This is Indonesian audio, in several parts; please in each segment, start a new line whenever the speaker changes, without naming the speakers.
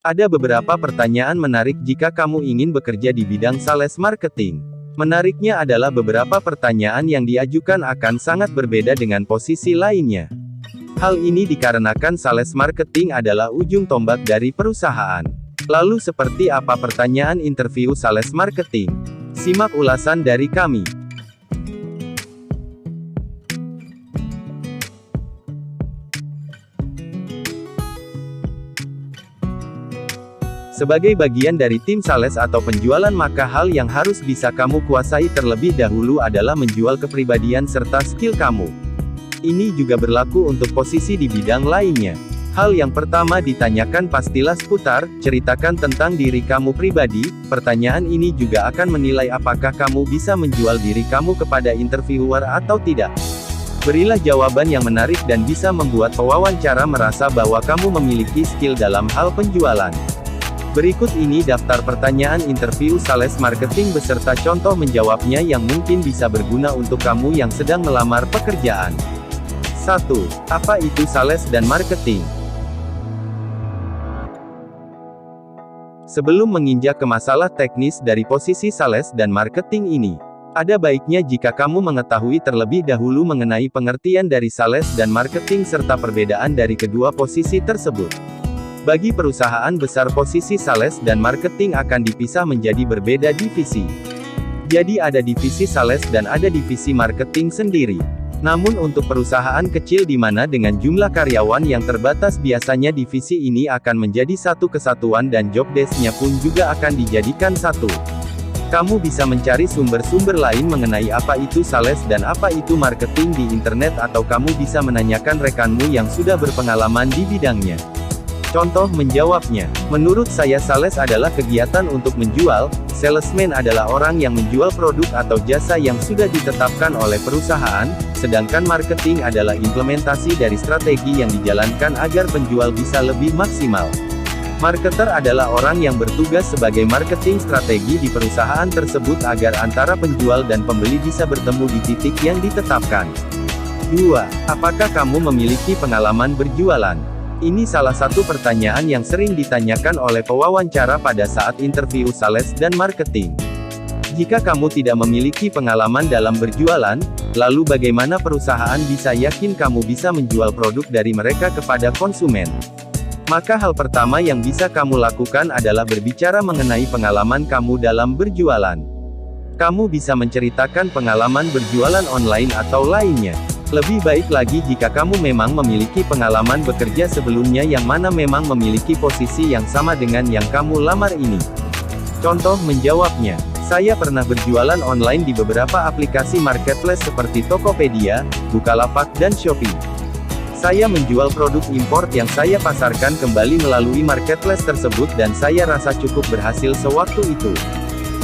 Ada beberapa pertanyaan menarik jika kamu ingin bekerja di bidang sales marketing. Menariknya adalah beberapa pertanyaan yang diajukan akan sangat berbeda dengan posisi lainnya. Hal ini dikarenakan sales marketing adalah ujung tombak dari perusahaan. Lalu seperti apa pertanyaan interview sales marketing? Simak ulasan dari kami. Sebagai bagian dari tim sales atau penjualan, maka hal yang harus bisa kamu kuasai terlebih dahulu adalah menjual kepribadian serta skill kamu. Ini juga berlaku untuk posisi di bidang lainnya. Hal yang pertama ditanyakan pastilah seputar, ceritakan tentang diri kamu pribadi. Pertanyaan ini juga akan menilai apakah kamu bisa menjual diri kamu kepada interviewer atau tidak. Berilah jawaban yang menarik dan bisa membuat pewawancara merasa bahwa kamu memiliki skill dalam hal penjualan. Berikut ini daftar pertanyaan interview sales marketing beserta contoh menjawabnya yang mungkin bisa berguna untuk kamu yang sedang melamar pekerjaan. 1. Apa itu sales dan marketing? Sebelum menginjak ke masalah teknis dari posisi sales dan marketing ini, ada baiknya jika kamu mengetahui terlebih dahulu mengenai pengertian dari sales dan marketing serta perbedaan dari kedua posisi tersebut. Bagi perusahaan besar, posisi sales dan marketing akan dipisah menjadi berbeda divisi. Jadi ada divisi sales dan ada divisi marketing sendiri. Namun untuk perusahaan kecil di mana dengan jumlah karyawan yang terbatas, biasanya divisi ini akan menjadi satu kesatuan dan job desk-nya pun juga akan dijadikan satu. Kamu bisa mencari sumber-sumber lain mengenai apa itu sales dan apa itu marketing di internet, atau kamu bisa menanyakan rekanmu yang sudah berpengalaman di bidangnya. Contoh menjawabnya. Menurut saya sales adalah kegiatan untuk menjual, salesman adalah orang yang menjual produk atau jasa yang sudah ditetapkan oleh perusahaan, sedangkan marketing adalah implementasi dari strategi yang dijalankan agar penjual bisa lebih maksimal. Marketer adalah orang yang bertugas sebagai marketing strategi di perusahaan tersebut agar antara penjual dan pembeli bisa bertemu di titik yang ditetapkan. 2. Apakah kamu memiliki pengalaman berjualan? Ini salah satu pertanyaan yang sering ditanyakan oleh pewawancara pada saat interview sales dan marketing. Jika kamu tidak memiliki pengalaman dalam berjualan, lalu bagaimana perusahaan bisa yakin kamu bisa menjual produk dari mereka kepada konsumen? Maka hal pertama yang bisa kamu lakukan adalah berbicara mengenai pengalaman kamu dalam berjualan. Kamu bisa menceritakan pengalaman berjualan online atau lainnya. Lebih baik lagi jika kamu memang memiliki pengalaman bekerja sebelumnya yang mana memang memiliki posisi yang sama dengan yang kamu lamar ini. Contoh menjawabnya. Saya pernah berjualan online di beberapa aplikasi marketplace seperti Tokopedia, Bukalapak dan Shopee. Saya menjual produk import yang saya pasarkan kembali melalui marketplace tersebut dan saya rasa cukup berhasil sewaktu itu.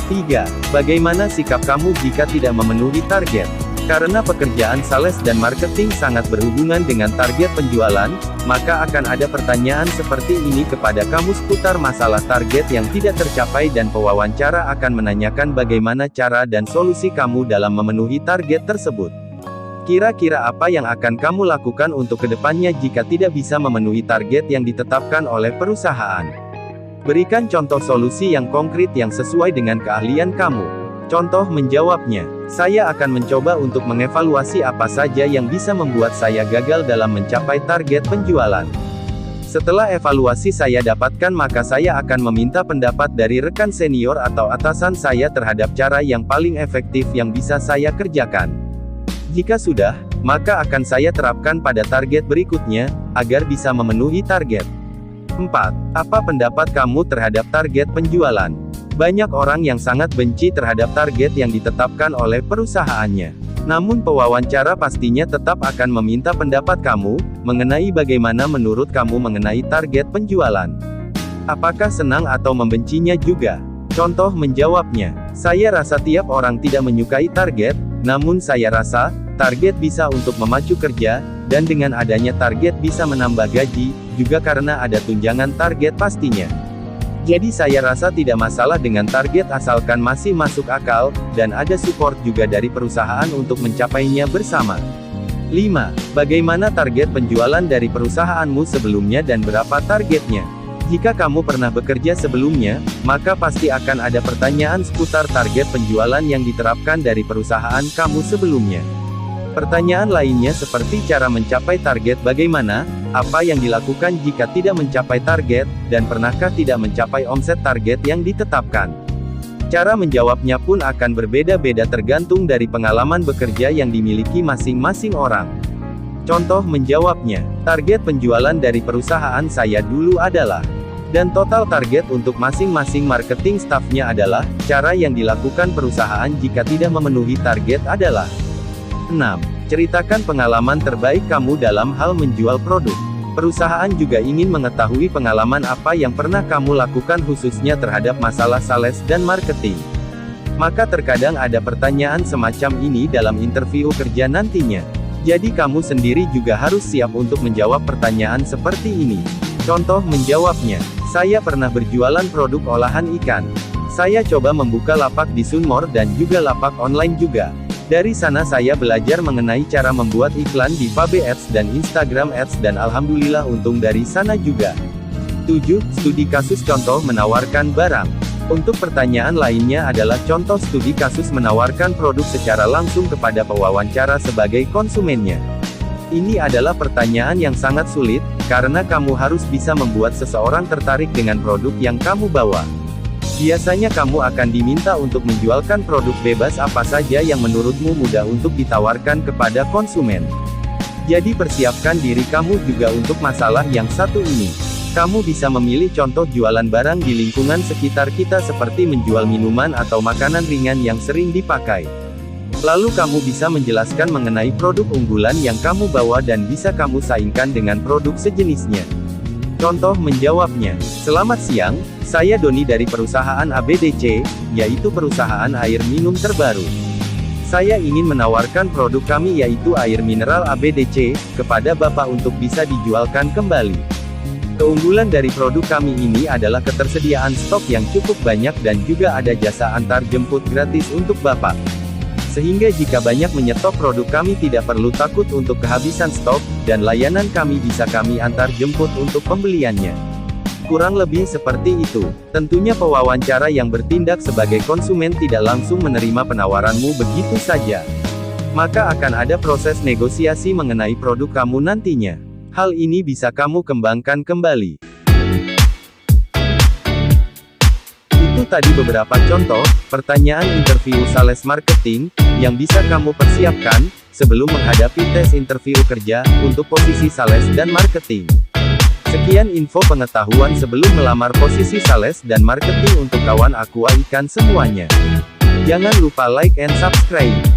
3. Bagaimana sikap kamu jika tidak memenuhi target? Karena pekerjaan sales dan marketing sangat berhubungan dengan target penjualan, maka akan ada pertanyaan seperti ini kepada kamu seputar masalah target yang tidak tercapai dan pewawancara akan menanyakan bagaimana cara dan solusi kamu dalam memenuhi target tersebut. Kira-kira apa yang akan kamu lakukan untuk kedepannya jika tidak bisa memenuhi target yang ditetapkan oleh perusahaan? Berikan contoh solusi yang konkret yang sesuai dengan keahlian kamu. Contoh menjawabnya. Saya akan mencoba untuk mengevaluasi apa saja yang bisa membuat saya gagal dalam mencapai target penjualan. Setelah evaluasi saya dapatkan, maka saya akan meminta pendapat dari rekan senior atau atasan saya terhadap cara yang paling efektif yang bisa saya kerjakan. Jika sudah, maka akan saya terapkan pada target berikutnya, agar bisa memenuhi target. 4. Apa pendapat kamu terhadap target penjualan? Banyak orang yang sangat benci terhadap target yang ditetapkan oleh perusahaannya. Namun pewawancara pastinya tetap akan meminta pendapat kamu, mengenai bagaimana menurut kamu mengenai target penjualan. Apakah senang atau membencinya juga? Contoh menjawabnya. Saya rasa tiap orang tidak menyukai target, namun saya rasa, target bisa untuk memacu kerja, dan dengan adanya target bisa menambah gaji, juga karena ada tunjangan target pastinya. Jadi saya rasa tidak masalah dengan target asalkan masih masuk akal, dan ada support juga dari perusahaan untuk mencapainya bersama. 5. Bagaimana target penjualan dari perusahaanmu sebelumnya dan berapa targetnya? Jika kamu pernah bekerja sebelumnya, maka pasti akan ada pertanyaan seputar target penjualan yang diterapkan dari perusahaan kamu sebelumnya. Pertanyaan lainnya seperti cara mencapai target bagaimana, apa yang dilakukan jika tidak mencapai target, dan pernahkah tidak mencapai omset target yang ditetapkan. Cara menjawabnya pun akan berbeda-beda tergantung dari pengalaman bekerja yang dimiliki masing-masing orang. Contoh menjawabnya, target penjualan dari perusahaan saya dulu adalah, dan total target untuk masing-masing marketing staffnya adalah, cara yang dilakukan perusahaan jika tidak memenuhi target adalah. 6. Ceritakan pengalaman terbaik kamu dalam hal menjual produk. Perusahaan juga ingin mengetahui pengalaman apa yang pernah kamu lakukan khususnya terhadap masalah sales dan marketing. Maka terkadang ada pertanyaan semacam ini dalam interview kerja nantinya. Jadi kamu sendiri juga harus siap untuk menjawab pertanyaan seperti ini. Contoh menjawabnya, saya pernah berjualan produk olahan ikan. Saya coba membuka lapak di Sunmor dan juga lapak online juga. Dari sana saya belajar mengenai cara membuat iklan di FB Ads dan Instagram Ads dan alhamdulillah untung dari sana juga. 7. Studi kasus contoh menawarkan barang. Untuk pertanyaan lainnya adalah contoh studi kasus menawarkan produk secara langsung kepada pewawancara sebagai konsumennya. Ini adalah pertanyaan yang sangat sulit, karena kamu harus bisa membuat seseorang tertarik dengan produk yang kamu bawa. Biasanya kamu akan diminta untuk menjualkan produk bebas apa saja yang menurutmu mudah untuk ditawarkan kepada konsumen. Jadi persiapkan diri kamu juga untuk masalah yang satu ini. Kamu bisa memilih contoh jualan barang di lingkungan sekitar kita seperti menjual minuman atau makanan ringan yang sering dipakai. Lalu kamu bisa menjelaskan mengenai produk unggulan yang kamu bawa dan bisa kamu saingkan dengan produk sejenisnya. Contoh menjawabnya, selamat siang, saya Doni dari perusahaan ABDC, yaitu perusahaan air minum terbaru. Saya ingin menawarkan produk kami yaitu air mineral ABDC, kepada Bapak untuk bisa dijualkan kembali. Keunggulan dari produk kami ini adalah ketersediaan stok yang cukup banyak dan juga ada jasa antar jemput gratis untuk Bapak. Sehingga jika banyak menyetok produk kami tidak perlu takut untuk kehabisan stok, dan layanan kami bisa kami antar jemput untuk pembeliannya. Kurang lebih seperti itu. Tentunya pewawancara yang bertindak sebagai konsumen tidak langsung menerima penawaranmu begitu saja. Maka akan ada proses negosiasi mengenai produk kamu nantinya. Hal ini bisa kamu kembangkan kembali. Itu tadi beberapa contoh pertanyaan interview sales marketing yang bisa kamu persiapkan sebelum menghadapi tes interview kerja untuk posisi sales dan marketing. Sekian info pengetahuan sebelum melamar posisi sales dan marketing untuk kawan Aqua Ikan semuanya. Jangan lupa like and subscribe.